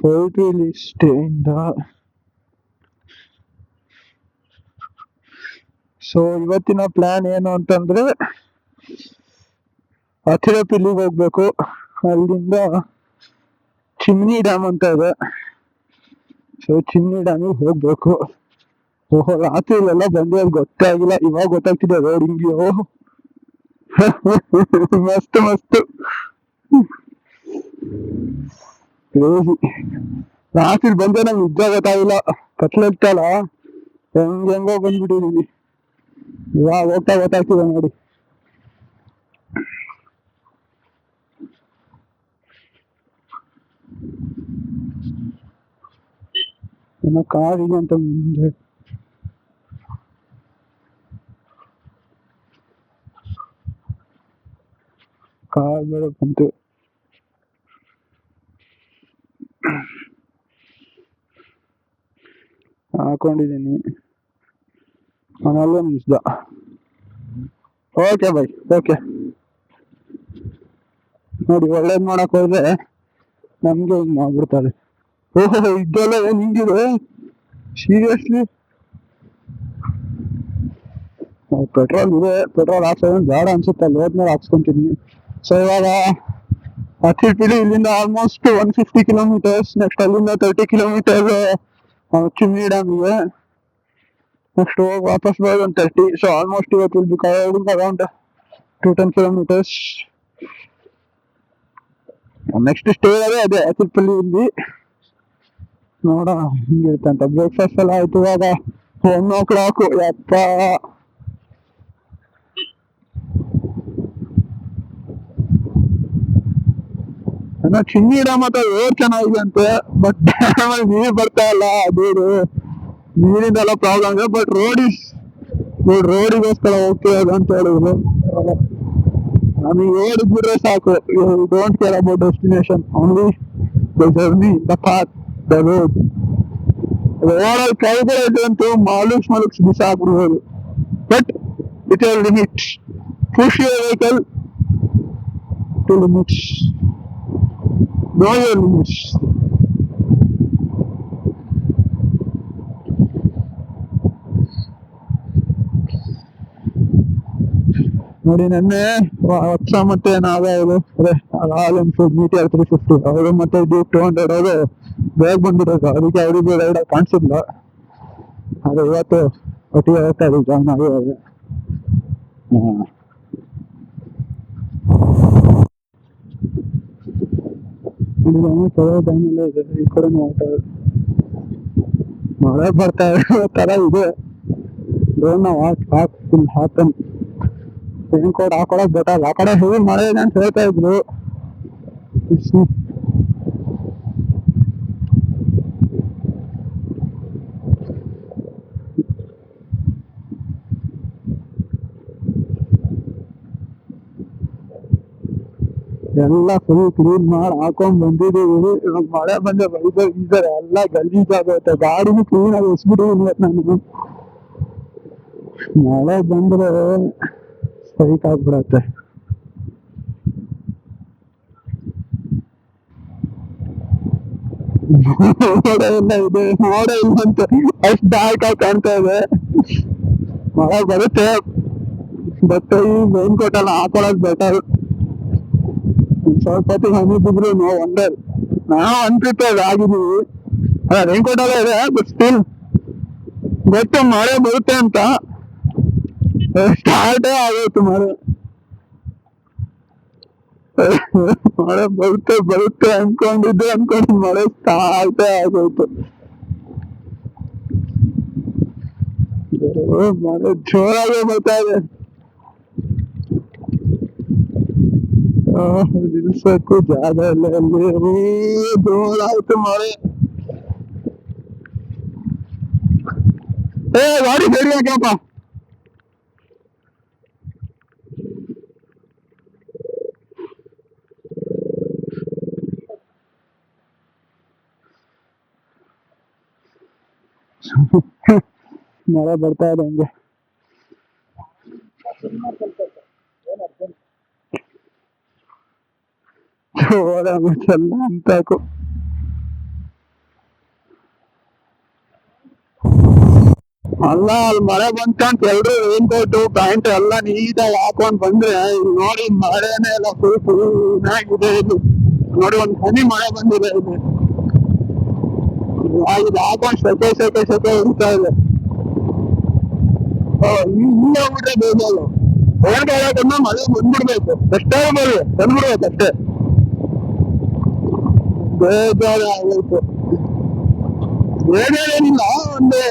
Poultry list ಇಂದ. So ಇವತ್ತಿನ plan ಏನು ಅಂತಂದ್ರೆ ಅತಿರಪಿಲ್ಲಿಗೆ ಹೋಗ್ಬೇಕು. ಅಲ್ಲಿಂದ ಚಿಮ್ನಿ ಡ್ಯಾಮ್ ಅಂತ ಇದೆ. ಸೊ ಚಿಮ್ನಿ ಡ್ಯಾಮಿಗೆ ಹೋಗ್ಬೇಕು. ಓಹೋ, ರಾತ್ರಿ ಇಲ್ಲೆಲ್ಲ ಬಂದ್ರೆ ಗೊತ್ತೇ ಆಗಿಲ್ಲ, ಇವಾಗ ಗೊತ್ತಾಗ್ತಿದೆ ರೋಡ್ ಹಿಂಗಿಯೋ. ಮಸ್ತ್ ಮಸ್ತ್ ಕ್ರೇಜಿ. ರಾತ್ರಿ ಬಂದ್ರೆ ನಂಗೆ ನಿಜ ಗೊತ್ತಾಗಿಲ್ಲ, ಕತ್ಲಿರ್ತಲ್ಲ ಹೆಂಗೋ ಬಂದ್ಬಿಟ್ಟಿದೀವಿ. ಇವಾಗ ಹೋಗ್ತಾ ಗೊತ್ತಾಗ್ತಿದೆ ನೋಡಿ. ಏನೋ ಕಾರ್ ಇದೆ ಅಂತ ಮುಂದೆ. ಕಾರ್ ಬೇರೆ ಬಂತು. ಹಾಕೊಂಡಿದ್ದೀನಿ, ಅವನಲ್ಲೂ ನಿಲ್ಸ್ದ. Okay bye, okay. ನೋಡಿ, ಒಳ್ಳೇದ್ ಮಾಡಕ್ ಹೋದ್ರೆ ನಮ್ಗೆ ಹಿಂಗ್ ಮಾಡ್ಬಿಡ್ತಾರೆ. ಓಹೋ, ಇದೆಲ್ಲ ಏನ್ ಹಿಂಗಿದೆ ಸೀರಿಯಸ್ಲಿ. ಪೆಟ್ರೋಲ್ ಇದೆ, ಪೆಟ್ರೋಲ್ ಹಾಕ್ಸೋದ್ ಬೇಡ ಅನ್ಸುತ್ತೆ, ಅಲ್ಲಿ ಹೋದ್ಮೇಲೆ ಹಾಕ್ಸ್ಕೊಂತೀನಿ. ಸೊ ಇವಾಗ ಅತಿಪಿಡಿ ಇಲ್ಲಿಂದ ಆಲ್ಮೋಸ್ಟ್ 150 ಕಿಲೋಮೀಟರ್ಸ್. ನೆಕ್ಸ್ಟ್ ಅಲ್ಲಿಂದ 30 ಕಿಲೋಮೀಟರ್ ಚಿಮ್ನಿ ಡ್ಯಾಮ್ ಇದೆ. ನೆಕ್ಸ್ಟ್ ಹೋಗಿ ವಾಪಸ್ ಬರೋದು ಒಂದು 30. ಸೊ ಆಲ್ಮೋಸ್ಟ್ ಇವತ್ತು will be covered around 210 kilometres. Next stay ಅದೇ ಅತಿಪಲ್ಲಿ ಇಲ್ಲಿ. ನೋಡ ಹಿಂಗಿರುತ್ತೆ ಅಂತ. ಬ್ರೇಕ್ಫಾಸ್ಟ್ ಎಲ್ಲ ಆಯ್ತು. ಇವಾಗ 1 o'clock. ಯಪ್ಪ, ಏನೋ ಚಿನ್ನಿ ಡ್ಯಾಮ್ ಅಂತ ರೋಡ್ ಚೆನ್ನಾಗಿದೆ ಅಂತೆ, ಬಟ್ ಡ್ಯಾಮ್ ಅಲ್ಲಿ ನೀರ್ ಬರ್ತಾ ಇಲ್ಲ. ಅದು ನೀರಿಂದೆಲ್ಲ ಪ್ರಾಬ್ಲಮ್ ಇದೆ. ಬಟ್ ರೋಡಿಗೋಸ್ಕರ ಹೋಗ್ತಿರೋದು ಅಂತ ಹೇಳಿದ್ರು. ನಮಗೆ ರೋಡ್ ಇದ್ಬಿಟ್ರೆ ಸಾಕು. Don't care about destination, only the journey, the path, the road. ರೋಡಲ್ಲಿ ಕೈಗಳು ಅಂತೂ ಮಾಲೂಕ್ಸ್ ಬಿಸಾಕ್ಬಿಡ್ಬೋದು. But with your limits. Push your vehicle to limits. Know your limits. ನೋಡಿ, ನೆನ್ನೆ ವರ್ಷ ಮತ್ತೆ ನಾವೇ ಅವರು ರಾಯಲ್ ಎನ್ಫೀಲ್ಡ್ ಮೀಟಿಆರ್ 350 ಅವರು ಮತ್ತೆ ಡ್ಯೂಕ್ 200 ಅವರು ಬೇಗ ಬಂದ್ಬಿಡೋದು. ಅದಕ್ಕೆ ಅವರಿಗೂ ರೈಡ್ ಕಾಣಿಸಿಲ್ಲ. ಅದೇ ಇವತ್ತು ಒಟ್ಟಿಗೆ ಹೋಗ್ತಾ ಇದ್ದೀವಿ ಜಾಯ್ನ್ ಆಗಿ. ಈ ಕಡೆ ಮಳೆ ಬರ್ತಾ ಇರೋ ತರ ಇದೆ. ಹಾಕನ್ ರೈನ್ ಕೋಟ್ ಹಾಕೊಳಕ್ ಬೇಕಲ್ಲ. ಆ ಕಡೆ ಹೆವಿ ಮಳೆ ಇದೆ ಅಂತ ಹೇಳ್ತಾ ಇದ್ರು. ಎಲ್ಲ ಫುಲ್ ಕ್ಲೀನ್ ಮಾಡಿ ಹಾಕೊಂಡ್ ಬಂದಿದ್ದೀವಿ. ಮಳೆ ಬಂದ್ರೆ ಬೈತಾರೆ, ಎಲ್ಲ ಗಲೀಜಾಗುತ್ತೆ. ಗಾಡಿನೂ ಕ್ಲೀನ್ ಆಗಿ ಎಸ್ಬಿಟ್ಟಿದ್ದೀನಿ ನಾನು. ಮಳೆ ಬಂದ್ರೆ ಸೈಕ್ ಆಗ್ಬಿಡತ್ತೆ. ಮೋಡ ಎಲ್ಲ ಇದೆ, ಮೋಡ ಇಲ್ಲ ಅಂತ ಅಷ್ಟು ಡಾರ್ಕ್ ಆಗಿ ಕಾಣ್ತಾ ಇದೆ. ಮಳೆ ಬರುತ್ತೆ, ಬಟ್ ಈ ರೈನ್ ಕೋಟ್ ಎಲ್ಲ ಹಾಕೊಳಕ್ ಬೆಟರ್. ಸ್ವಲ್ಪ ಹೊತ್ತಿಗೆ ಹನಿ ಬಿದ್ರು ಒಂದೇ. ನಾವು ಅನ್ಪ್ರಿಪೇರ್ಡ್ ಆಗಿದ್ದೀವಿ. ರೈನ್ ಕೋಟ್ ಎಲ್ಲ ಇದೆ, ಬಟ್ ಸ್ಟಿಲ್ ಗೊತ್ತು ಮಳೆ ಬರುತ್ತೆ ಅಂತ. ಸ್ಟಾರ್ಟೇ ಆಗೋಯ್ತು ಮಳೆ. ಮಳೆ ಬರುತ್ತೆ ಅನ್ಕೊಂಡು ಮಳೆ ಸ್ಟಾರ್ಟೇ ಆಗೋಯ್ತು. ಮಳೆ ಜೋರಾಗಿ ಬರ್ತಾ ಇದೆ. ನಿಲ್ಸಕ್ಕೂ ಜಾಗ ಇಲ್ಲ. ಅಲ್ಲಿ ಜೋರಾಯ್ತು ಮಳೆ. ಗಾಡಿ ಸರಿ ಹಾಕಪ್ಪ. ಮಳೆ ಬರ್ತಾ ಇದೆ ಹಂಗೆ. ಜೋರಾಗುತ್ತಲ್ಲ ಅಂತಾಕು. ಅಲ್ಲ ಅಲ್ಲಿ ಮಳೆ ಬಂತಂತ ಎಲ್ರು ರೈನ್ ಕೋಟು ಪ್ಯಾಂಟ್ ಎಲ್ಲ ನೀಟಾಗಿ ಹಾಕೊಂಡ್ ಬಂದ್ರೆ ಇಲ್ಲಿ ನೋಡಿ ಮಳೆನೇ ಎಲ್ಲ ಫುಲ್ ಆಗಿದೆ ಇದು. ನೋಡಿ ಒಂದ್ ಹನಿ ಮಳೆ ಬಂದಿದೆ ಇದು. ಇದು ಹಾಕೊಂಡ್ ಸೆಕೆ ಇರ್ತಾ ಇದೆ. ಹಿಂಗೆ ಹೋಗ್ಬಿಟ್ರೆ ಬೇಜಾರು. ಹೊರಗೆ ಹೇಳೋದನ್ನ ಮಳೆ ಬಂದ್ಬಿಡ್ಬೇಕು, ಎಷ್ಟೇ ಬರ್ರಿ ಬಂದ್ಬಿಡ್ಬೇಕು ಅಷ್ಟೇ. ಬೇಜಾರು ಆಗೋಯ್ತು. ಬೇಜಾರೇನಿಲ್ಲ, ಒಂದು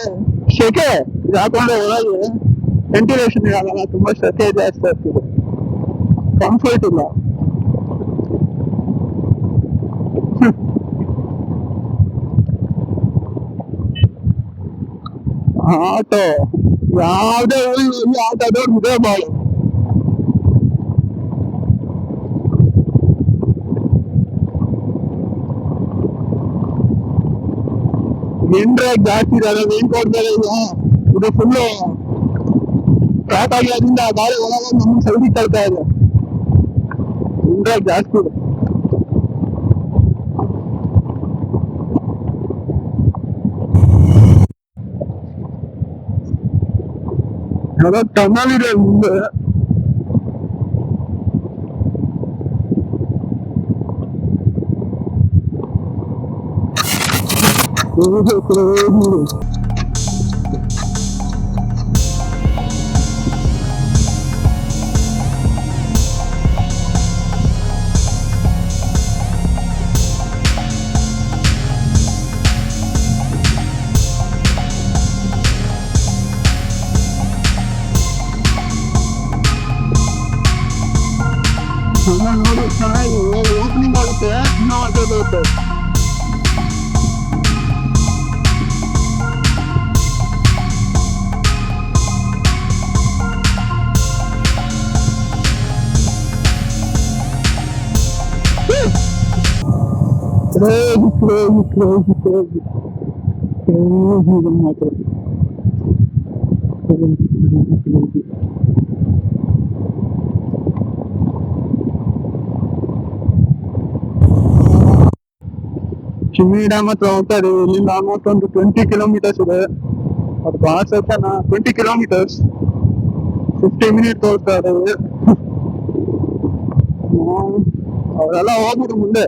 ಸೆಕೆ ಹಾಕೊಂಡ್ರೆ ಒಳಗೆ ವೆಂಟಿಲೇಷನ್ ಇರಲ್ಲ, ತುಂಬಾ ಸೆಕೆ ಜಾಸ್ತಿ ಆಗ್ತಿದೆ, ಕಂಫರ್ಟ್ ಇಲ್ಲ. ಆಟೋ ಯಾವ್ದೇ ಊರಿಗೆ ಆಟೋದವ್ರು ಇದೇ ಬಾಳು. ಎಂಡ್ರಾಗ್ ಜಾಸ್ತಿ ಇದಾರೆ, ರೈನ್ ಕೋಟ್ ಬೇರೆ ಇದೆ. ಇದು ಫುಲ್ಲು ಸ್ಟಾರ್ಟ್ ಆಗಿ ಅದರಿಂದ ಗಾಳಿ ಒಳಗೆ ನಮ್ಗೆ ಸೌದಿ ತರ್ತಾ ಇದೆ. ಎಂಡ್ರಾಗ್ ಜಾಸ್ತಿ ಇದೆ. ಅದ ಟನಲ್ ಇದೆ ಮುಂದೆ. ನೋಡಿ ಚೆನ್ನಾಗಿ ಓಪನಿಂಗ್ ಆಗುತ್ತೆ, ಇನ್ನೂ ಆಗುತ್ತೆ. Crazy ಮಾತ್ರ. ಚಿಮ್ಮಿ ಡ್ಯಾಮ್ ಹತ್ರ ಹೋಗ್ತಾ ಇದೀವಿ. ಇಲ್ಲಿಂದ ಆಲ್ಮೋಸ್ಟ್ ಒಂದು 20 ಕಿಲೋಮೀಟರ್ಸ್ ಇದೆ. ಅದು ಬಹಳ ಸ್ವಲ್ಪ 20 ಕಿಲೋಮೀಟರ್ಸ್ 50 ಮಿನಿಟ್ ತೋರಿಸ್ತಾ ಇದ್ದೇವೆ. ಅವರೆಲ್ಲ ಹೋಗ್ಬಿಟ್ರು ಮುಂದೆ.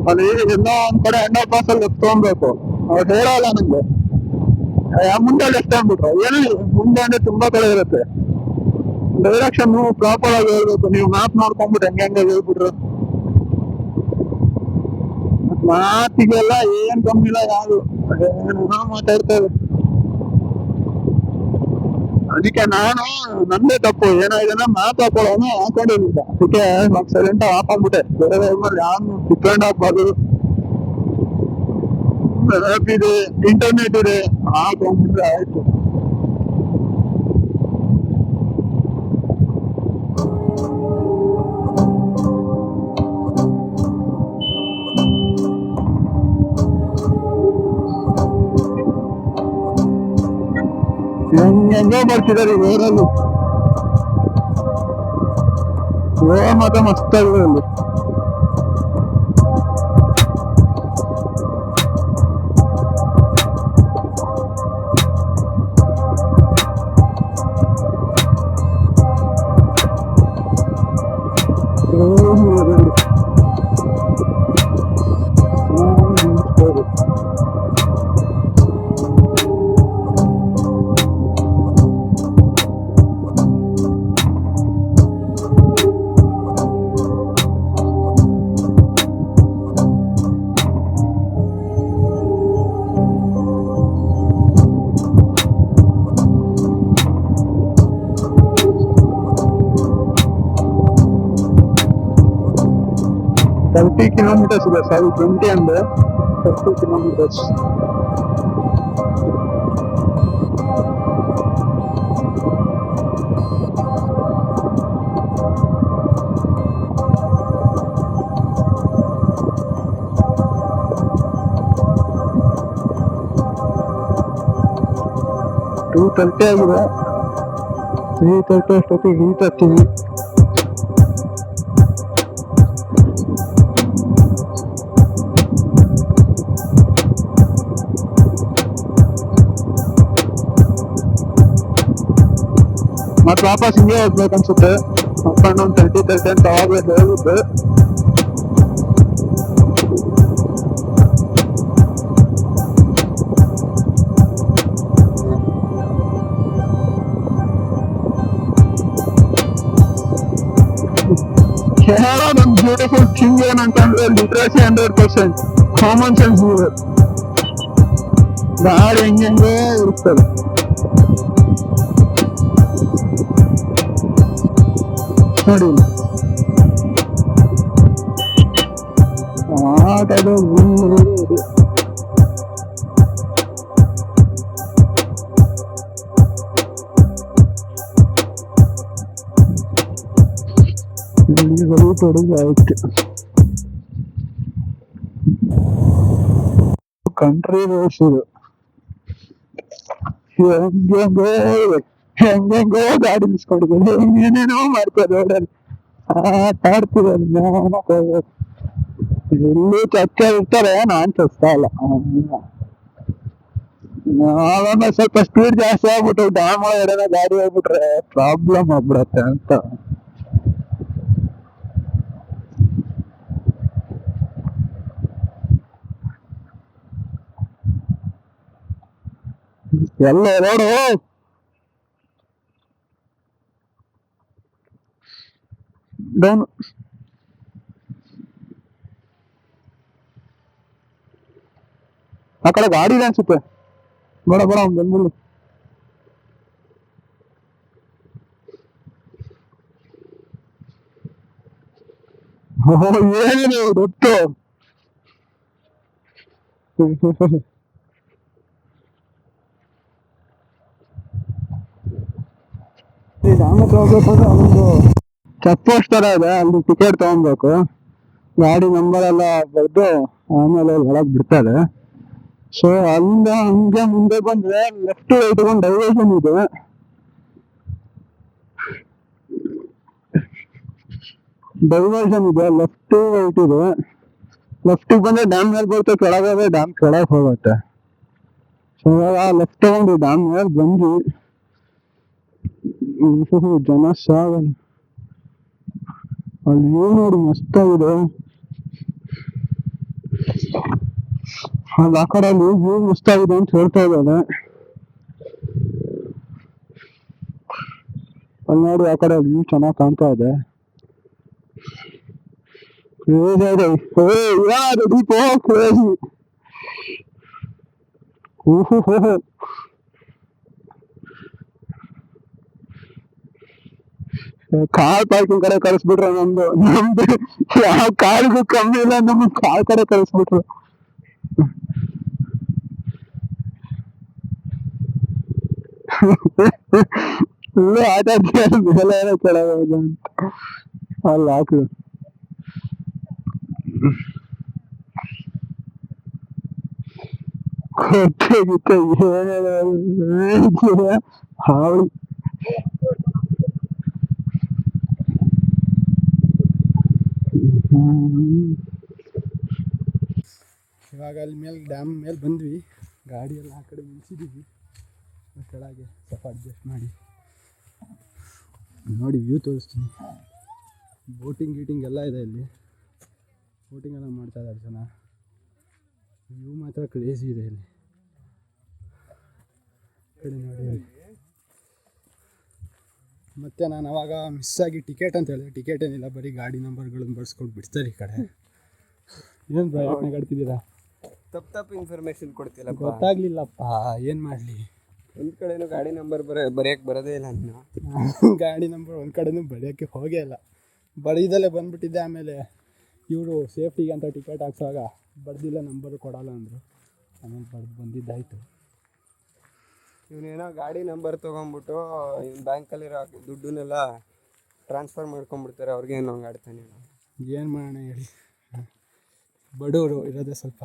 ಅಲ್ಲಿ ಎಲ್ಲೋ ಒಂದ್ ಕಡೆ ಅಂಡರ್ ಪಾಸ್ ಅಲ್ಲಿ ತಗೊಬೇಕು. ಅವ್ರು ಹೇಳಲ್ಲ ನಂಗೆ ಮುಂದೆ ಲೆಫ್ಟ್ ಅಂದ್ಬಿಟ್ರು. ಏನು ಮುಂದೆ ಅಂದ್ರೆ ತುಂಬಾ ಕಡೆ ಇರುತ್ತೆ. ಡೈರೆಕ್ಷನ್ ಪ್ರಾಪರ್ ಆಗಿ ಹೇಳ್ಬೇಕು. ನೀವು ಮ್ಯಾಪ್ ನೋಡ್ಕೊಂಡ್ಬಿಟ್ಟು ಹೆಂಗೆ ಹೇಳ್ಬಿಟ್ರು. ಮಾತಿಗೆಲ್ಲ ಏನ್ ಕಮ್ಮಿ ಇಲ್ಲ, ಯಾರು ಮಾತಾಡ್ತೇವೆ. ಅದಕ್ಕೆ ನಾನು ನಂದೇ ತಪ್ಪು ಏನಾಗಿದೆ ಮ್ಯಾಪ್ ಹಾಕೊಳ್ಳೋನು ಹಾಕೊಂಡಿರ್ಲಿಲ್ಲ. ಅದಕ್ಕೆ ನಾನು ಸೈಲೆಂಟ್ ಆಫ್ ಆಗ್ಬಿಟ್ಟೆ. ಬೇರೆ ಮೇಲೆ ಯಾರು ಡಿಪೆಂಡ್ ಆಗ್ಬಾರ್ದು. ಆ್ಯಪ್ ಇದೆ, ಇಂಟರ್ನೆಟ್ ಇದೆ, ಹಾಕೊಂಡ್ಬಿಟ್ರೆ ಆಯ್ತು. ಹೆಂಗೋ ಬರ್ತಿದಾರೆ ರೋಡಲ್ಲಿ. ರೋಡ್ ಮಾತ್ರ ಮಸ್ತ್ ಆಗಿದೆ ಅಲ್ಲಿ. Thirty kilometers ಇದೆ, ಸಾರಿ 20 ಅಂದ್ರೆ 30 kilometers. ಟೂ 30 ಆಗಿದೆ. 3:30 ಅಷ್ಟೊತ್ತಿಗೆ ರೀಚ್ ಆಗ್ತೀವಿ. ಮತ್ತೆ ವಾಪಸ್ ಹಿಂಗೆ ಹೋಗ್ಬೇಕನ್ಸುತ್ತೆ. ಅಪ್ಪಣ್ಣ ಒಂದು 30 ಅಂತ ಅವಾಗಲೇ ಹೇಳಿದ್ದೆ. ಕೇರಳ ನಮ್ ಬ್ಯೂಟಿಫುಲ್ ಥಿಂಗ್ ಏನಂತಂದ್ರೆ ಲಿಟ್ರಸಿ 100%, ಕಾಮನ್ ಸೆನ್ಸ್ ಇದೆ. ಗಾಡಿ ಹೆಂಗೆ ಇರ್ತದೆ. ನೋಡಿ ಆಟದ ಆಯ್ತು. ಕಂಟ್ರಿ ರೋಡ್ಸ್ ಇದು ಹೆಂಗೆಂಗೋ ಗಾಡಿ ನಿಲ್ಸ್ಕೊಂಡಿದ್ದಾರೆ, ಏನೇನೋ ಮಾಡ್ತಾರೆ ರೋಡಲ್ಲಿ, ಆಟ ಆಡ್ತಿದ್ದಾರೆ. ಎಲ್ಲಿ ಚರ್ಚೆ ಇರ್ತಾರೆ, ನಾನ್ ಚರ್ಚ್ತಾ ಇಲ್ಲ. ನಾವೊಮ್ಮೆ ಸ್ವಲ್ಪ ಸ್ಪೀಡ್ ಜಾಸ್ತಿ ಆಗ್ಬಿಟ್ಟು ಡ್ಯಾಮ್ ಒಳಗಡೆ ಗಾಡಿ ಹೋಗ್ಬಿಟ್ರೆ ಪ್ರಾಬ್ಲಮ್ ಆಗ್ಬಿಡತ್ತೆ ಅಂತ. ಎಲ್ಲ ರೋಡು ಡೌನ್. ಆ ಕಡೆ ಗಾಡಿ ಇದೆ ಅನ್ಸುತ್ತೆ. ಬೇಡ ಬೇಡ ಅವ್ನು ಬಂದ್ಬಿಡು. ಏನೇನು ಗೊತ್ತು. ಡ್ಯಾಮ್ ಹತ್ರ ಹೋಗ್ಬೇಕು ಅಂದ್ರೆ ಅದೊಂದು ಚೆಕ್ ಪೋಸ್ಟ್ ತರ ಇದೆ, ಅಲ್ಲಿ ಟಿಕೆಟ್ ತಗೊಬೇಕು. ಗಾಡಿ ನಂಬರ್ ಎಲ್ಲ ಬರೆದು ಆಮೇಲೆ ಒಳಗೆ ಬಿಡ್ತಾರೆ. ಸೊ ಅಲ್ಲಿಂದ ಹಂಗೆ ಮುಂದೆ ಬಂದ್ರೆ ಲೆಫ್ಟ್ ರೈಟ್ ಒಂದು ಡೈವರ್ಷನ್ ಇದೆ. ಲೆಫ್ಟ್ ರೈಟ್ ಇದೆ. ಲೆಫ್ಟಿಗೆ ಬಂದ್ರೆ ಡ್ಯಾಮ್ ಮೇಲೆ ಬರುತ್ತೆ, ಕೆಳಗೆ ಡ್ಯಾಮ್ ಕೆಳಗೆ ಹೋಗುತ್ತೆ. ಸೊ ಲೆಫ್ಟ್ ತಗೊಂಡು ಡ್ಯಾಮ್ ಮೇಲೆ ಬಂದು ಜನ ಸಾಗಲ್ಲ. ಅಲ್ಲಿ ವ್ಯೂ ನೋಡಿ ಮಸ್ತಾಗಿದೆ. ಅಲ್ಲಿ ಆ ಕಡೆ ವ್ಯೂ ಮಸ್ತಾಗಿದೆ ಅಂತ ಹೇಳ್ತಾ ಇದ್ದಾರೆ. ಅಲ್ಲಿ ನೋಡಿ ಆ ಕಡೆ ವ್ಯೂ ಚೆನ್ನಾಗಿ ಕಾಣ್ತಾ ಇದೆ. ದೀಪೋ ಕ್ರೇಜಿ. ಕಾರ್ ಪಾರ್ಕಿಂಗ್ ಕಡೆ ಕಳಿಸ್ಬಿಟ್ರೆ ನಮ್ದು ಯಾವ ಕಾರಿಗೂ ಕಮ್ಮಿ ಇಲ್ಲ, ನಮ್ಗೆ ಕಾರ್ ಕಡೆ ಕಳಿಸ್ಬಿಟ್ರು. ಇಲ್ಲೇ ಆಟ ಆಡ್ತೀವಿ ಮೇಲೆ ಏನೋ ಕೆಳಗೆ ಅಂತ ಅಲ್ಲಿ ಹಾಕಿದ್ರು. ಕೊಟ್ಟೆ ಏನೇನು ಹಾವಳಿ. ಇವಾಗ ಅಲ್ಲಿ ಮೇಲೆ ಡ್ಯಾಮ್ ಮೇಲೆ ಬಂದ್ವಿ, ಗಾಡಿ ಎಲ್ಲ ಆ ಕಡೆ ನಿಲ್ಸಿದ್ದೀವಿ. ಕೆಳಗೆ ಸ್ವಲ್ಪ ಅಡ್ಜಸ್ಟ್ ಮಾಡಿ ನೋಡಿ ವ್ಯೂ ತೋರಿಸ್ತೀನಿ. ಬೋಟಿಂಗ್ ಎಲ್ಲ ಇದೆ ಇಲ್ಲಿ, ಬೋಟಿಂಗ್ ಎಲ್ಲ ಮಾಡ್ತಾ ಇದ್ದಾರೆ ಜನ. ವ್ಯೂ ಮಾತ್ರ ಕ್ರೇಜಿ ಇದೆ ಇಲ್ಲಿ. ಕಡೆ ನೋಡಿ. ಮತ್ತು ನಾನು ಅವಾಗ ಮಿಸ್ಸಾಗಿ ಟಿಕೆಟ್ ಅಂತ ಹೇಳಿದೆ. ಟಿಕೆಟ್ ಏನಿಲ್ಲ, ಬರೀ ಗಾಡಿ ನಂಬರ್ಗಳನ್ನು ಬರ್ಸ್ಕೊಂಡು ಬಿಡ್ತಾರೆ ಈ ಕಡೆ. ಏನು ಪ್ರಯತ್ನ ಕಾಡ್ತಿದ್ದೀರಾ? ತಪ್ಪು ಇನ್ಫಾರ್ಮೇಶನ್ ಕೊಡ್ತಿಲ್ಲ, ಗೊತ್ತಾಗ್ಲಿಲ್ಲಪ್ಪ, ಏನು ಮಾಡಲಿ. ಒಂದು ಕಡೆನೂ ಗಾಡಿ ನಂಬರ್ ಬರೆಯೋಕ್ಕೆ ಬರೋದೇ ಇಲ್ಲ. ಗಾಡಿ ನಂಬರ್ ಒಂದು ಕಡೆನೂ ಬರೆಯೋಕ್ಕೆ ಹೋಗೇ ಇಲ್ಲ, ಬರೀದಲ್ಲೇ ಬಂದುಬಿಟ್ಟಿದ್ದೆ. ಆಮೇಲೆ ಇವರು ಸೇಫ್ಟಿಗೆ ಅಂತ ಟಿಕೆಟ್ ಹಾಕ್ಸುವಾಗ ಬರ್ದಿಲ್ಲ, ನಂಬರು ಕೊಡೋಲ್ಲ ಅಂದರು. ಆಮೇಲೆ ಬಂದಿದ್ದಾಯಿತು. ಇವನೇನೋ ಗಾಡಿ ನಂಬರ್ ತೊಗೊಂಬಿಟ್ಟು ಇವ್ನು ಬ್ಯಾಂಕಲ್ಲಿರೋ ದುಡ್ಡನ್ನೆಲ್ಲ ಟ್ರಾನ್ಸ್ಫರ್ ಮಾಡ್ಕೊಂಬಿಡ್ತಾರೆ. ಅವ್ರಿಗೇನು ಹಂಗೆ ಆಡ್ತಾನೆ. ಏನು ಮಾಡೋಣ ಹೇಳಿ, ಬಡವರು ಇರೋದೇ ಸ್ವಲ್ಪ.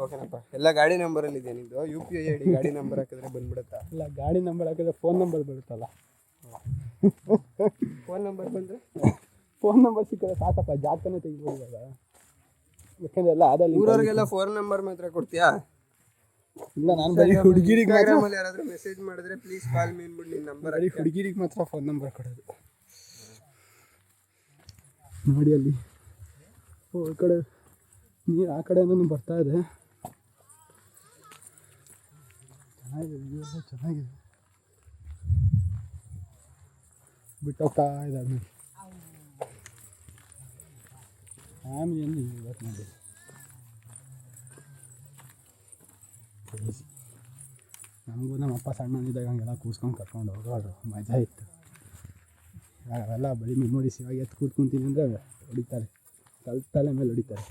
ಓಕೆನಪ್ಪ, ಎಲ್ಲ ಗಾಡಿ ನಂಬರಲ್ಲಿ ಇದೆ ನಿಂದು. UPI ID ಗಾಡಿ ನಂಬರ್ ಹಾಕಿದ್ರೆ ಬಂದ್ಬಿಡುತ್ತಾ? ಇಲ್ಲ, ಗಾಡಿ ನಂಬರ್ ಹಾಕಿದ್ರೆ ಫೋನ್ ನಂಬರ್ ಬರುತ್ತಲ್ಲ. ಫೋನ್ ನಂಬರ್ ಬಂದರೆ ಫೋನ್ ನಂಬರ್ ಸಿಕ್ಕಿದ್ರೆ ಸಾಕಪ್ಪ, ಜಾತಕನೇ ತೆಗಿಬೋದು ಇವಾಗ. ಯಾಕೆಂದ್ರೆ ಎಲ್ಲ ಅದಲ್ಲಿ ಊರವ್ರಿಗೆಲ್ಲ ಫೋನ್ ನಂಬರ್ ಮಾತ್ರ ಕೊಡ್ತೀಯಾ? ಇಲ್ಲ ನಾನು ಬರೀ ಹುಡುಗಿರಿಗೆ ಮಾತ್ರ ಇನ್ಸ್ಟಾಗ್ರಾಮಲ್ಲಿ ಯಾರಾದರೂ ಮೆಸೇಜ್ ಮಾಡಿದ್ರೆ ಪ್ಲೀಸ್ ಕಾಲ್ ಮೀ ಅಂದ್ಬಿಟ್ಟು ನಿನ್ನ ನಂಬರ್ ಬರೀ ಹುಡುಗಿರಿಗೆ ಮಾತ್ರ ಫೋನ್ ನಂಬರ್ ಕೊಡೋದು. ನೋಡಿ ಅಲ್ಲಿ ಈ ಕಡೆ ನೀರು ಆ ಕಡೆನೂ ಬರ್ತಾ ಇದೆ. ಚೆನ್ನಾಗಿದೆ, ವ್ಯೂ ಎಲ್ಲ ಚೆನ್ನಾಗಿದೆ. ಬಿಟ್ಟೋಗ್ತಾ ಇದ್ದಾಳೆ ನೋಡಿ ಫ್ಯಾಮಿಲಿಯಲ್ಲಿ ಇವತ್ತು ನೋಡಿ. ನಮಗೂ ನಮ್ಮ ಅಪ್ಪ ಸಣ್ಣನಿದ್ದಾಗ ಹಂಗೆಲ್ಲ ಕೂಸ್ಕೊಂಡು ಕರ್ಕೊಂಡು ಹೋಗೋರು, ಮಜಾ ಇತ್ತು. ಅವೆಲ್ಲ ಬರೀ ಮೆಮೊರೀಸ್. ಇವಾಗ ಎತ್ತು ಕೂತ್ಕೊಂತೀನಿ ಅಂದರೆ ಹೊಡಿತಾರೆ, ತಲೆ ಮೇಲೆ ಹೊಡಿತಾರೆ.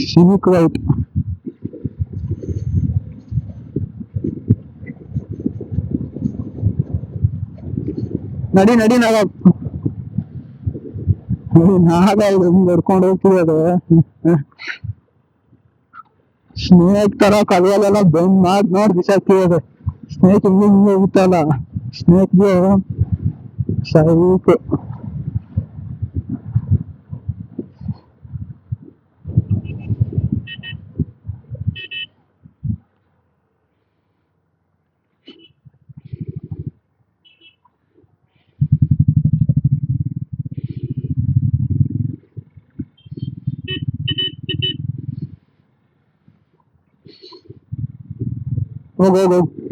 Scenic right. ನಡಿ ನಡಿ ನಾಗ ನಡ್ಕೊಂಡು ಹೋಗ್ತಿರೋದು. ಸ್ನೇಕ್ ತರ ಕಲ್ವಲ್ಲೆಲ್ಲ ಬಂದ್ ನೋಡಿ ಬಿಸಾಕ್ತಿರೋದು. ಸ್ನೇಕ್ ಹಿಂಗೆ ಹೋಗುತ್ತಲ್ಲ, ಸ್ನೇಕ್ಗೆ ಸೈಕ್. ಹೋಗು ಹೋಗು.